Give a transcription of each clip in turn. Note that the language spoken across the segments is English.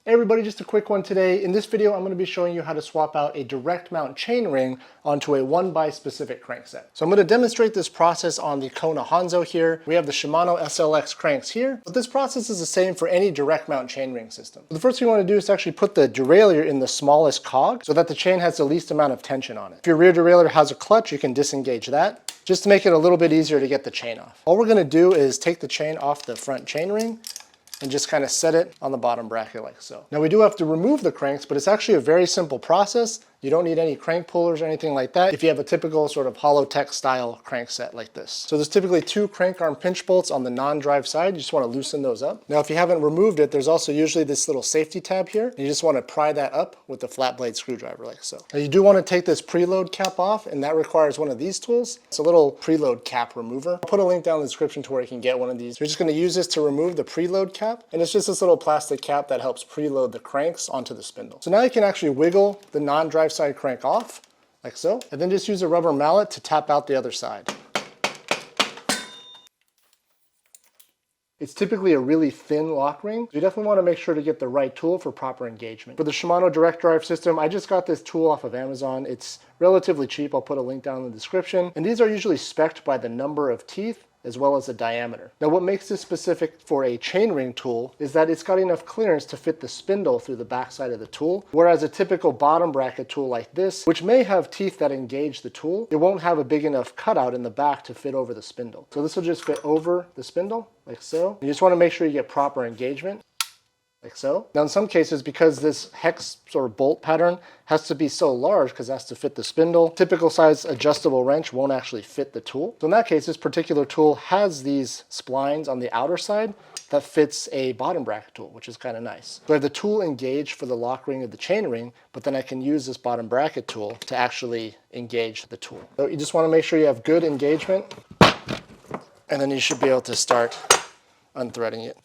Hey everybody, just a quick one today. In this video, I'm going to be showing you how to swap out a direct mount chainring onto a 1x specific crankset. So I'm going to demonstrate this process on the Kona Hanzo here. We have the Shimano SLX cranks here, but this process is the same for any direct mount chainring system. So the first thing you want to do is actually put the derailleur in the smallest cog so that the chain has the least amount of tension on it. If your rear derailleur has a clutch, you can disengage that, just to make it a little bit easier to get the chain off. All we're going to do is take the chain off the front chainring and just kind of set it on the bottom bracket like so. Now we do have to remove the cranks, but it's actually a very simple process. You don't need any crank pullers or anything like that if you have a typical sort of Holotech style crank set like this. So there's typically 2 crank arm pinch bolts on the non-drive side. You just want to loosen those up. Now if you haven't removed it, there's also usually this little safety tab here. You just want to pry that up with the flat blade screwdriver like so. Now you do want to take this preload cap off, and that requires one of these tools. It's a little preload cap remover. I'll put a link down in the description to where you can get one of these. You're just going to use this to remove the preload cap, and it's just this little plastic cap that helps preload the cranks onto the spindle. So now you can actually wiggle the non-drive side crank off, like so, and then just use a rubber mallet to tap out the other side. It's typically a really thin lock ring, so you definitely want to make sure to get the right tool for proper engagement. For the Shimano direct drive system, I just got this tool off of Amazon. It's relatively cheap. I'll put a link down in the description. And these are usually spec'd by the number of teeth as well as the diameter. Now what makes this specific for a chainring tool is that it's got enough clearance to fit the spindle through the backside of the tool, whereas a typical bottom bracket tool like this, which may have teeth that engage the tool, it won't have a big enough cutout in the back to fit over the spindle. So this will just fit over the spindle, like so. You just want to make sure you get proper engagement, like so. Now in some cases, because this hex sort of bolt pattern has to be so large because it has to fit the spindle, typical size adjustable wrench won't actually fit the tool. So in that case, this particular tool has these splines on the outer side that fits a bottom bracket tool, which is kind of nice. So I have the tool engaged for the lock ring of the chain ring, but then I can use this bottom bracket tool to actually engage the tool. So you just want to make sure you have good engagement, and then you should be able to start unthreading it.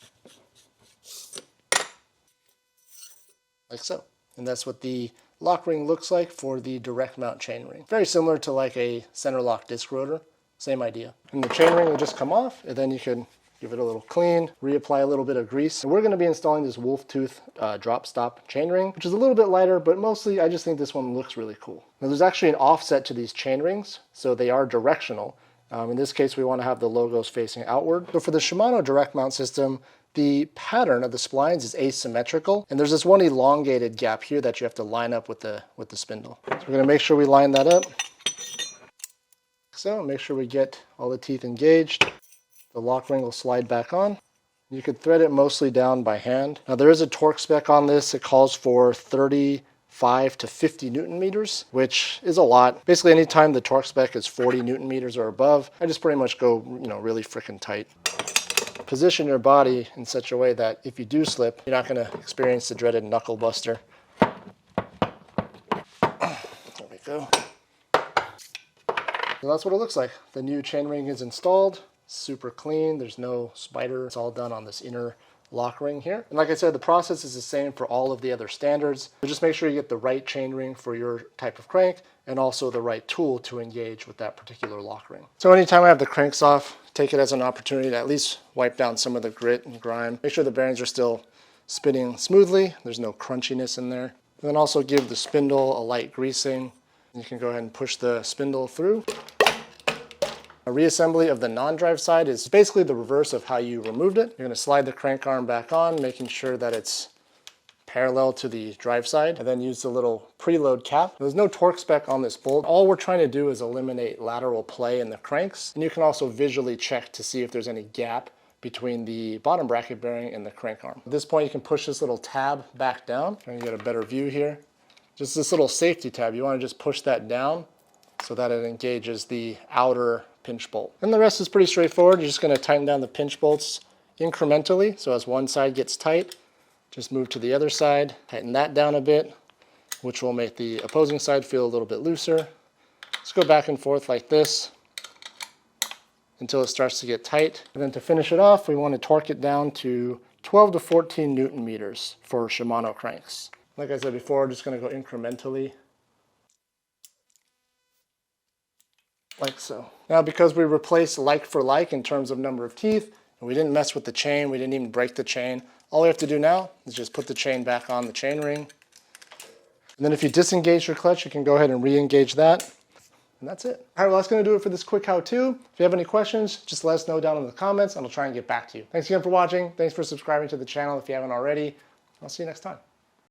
Like so. And that's what the lock ring looks like for the direct mount chain ring. Very similar to like a center lock disc rotor, same idea. And the chain ring will just come off, and then you can give it a little clean, reapply a little bit of grease. And we're going to be installing this wolf tooth drop stop chain ring, which is a little bit lighter, but mostly I just think this one looks really cool. Now there's actually an offset to these chain rings, so they are directional. In this case, we want to have the logos facing outward. So for the Shimano direct mount system, the pattern of the splines is asymmetrical, and there's this one elongated gap here that you have to line up with the spindle. So we're going to make sure we line that up. So make sure we get all the teeth engaged. The lock ring will slide back on. You could thread it mostly down by hand. Now there is a torque spec on this. It calls for 35 to 50 Newton meters, which is a lot. Basically anytime the torque spec is 40 Newton meters or above, I just pretty much go, really freaking tight. Position your body in such a way that if you do slip, you're not going to experience the dreaded knuckle buster. There we go. So that's what it looks like. The new chainring is installed. Super clean. There's no spider. It's all done on this inner lock ring here. And like I said, the process is the same for all of the other standards. So just make sure you get the right chainring for your type of crank and also the right tool to engage with that particular lock ring. So anytime I have the cranks off, take it as an opportunity to at least wipe down some of the grit and grime. Make sure the bearings are still spinning smoothly. There's no crunchiness in there. And then also give the spindle a light greasing. You can go ahead and push the spindle through. A reassembly of the non-drive side is basically the reverse of how you removed it. You're going to slide the crank arm back on, making sure that it's parallel to the drive side, and then use the little preload cap. There's no torque spec on this bolt. All we're trying to do is eliminate lateral play in the cranks, and you can also visually check to see if there's any gap between the bottom bracket bearing and the crank arm. At this point, you can push this little tab back down, and you get a better view here. Just this little safety tab, you want to just push that down so that it engages the outer pinch bolt. And the rest is pretty straightforward. You're just going to tighten down the pinch bolts incrementally. So as one side gets tight, just move to the other side, tighten that down a bit, which will make the opposing side feel a little bit looser. Just go back and forth like this until it starts to get tight. And then to finish it off, we want to torque it down to 12 to 14 Newton meters for Shimano cranks. Like I said before, just going to go incrementally, like so. Now because we replaced like for like in terms of number of teeth, and we didn't mess with the chain, we didn't even break the chain, All we have to do now is just put the chain back on the chain ring. And then if you disengage your clutch, you can go ahead and re-engage that. And that's it. All right, well, that's going to do it for this quick how-to. If you have any questions, just let us know down in the comments and I'll try and get back to you. Thanks again for watching. Thanks for subscribing to the channel if you haven't already. I'll see you next time.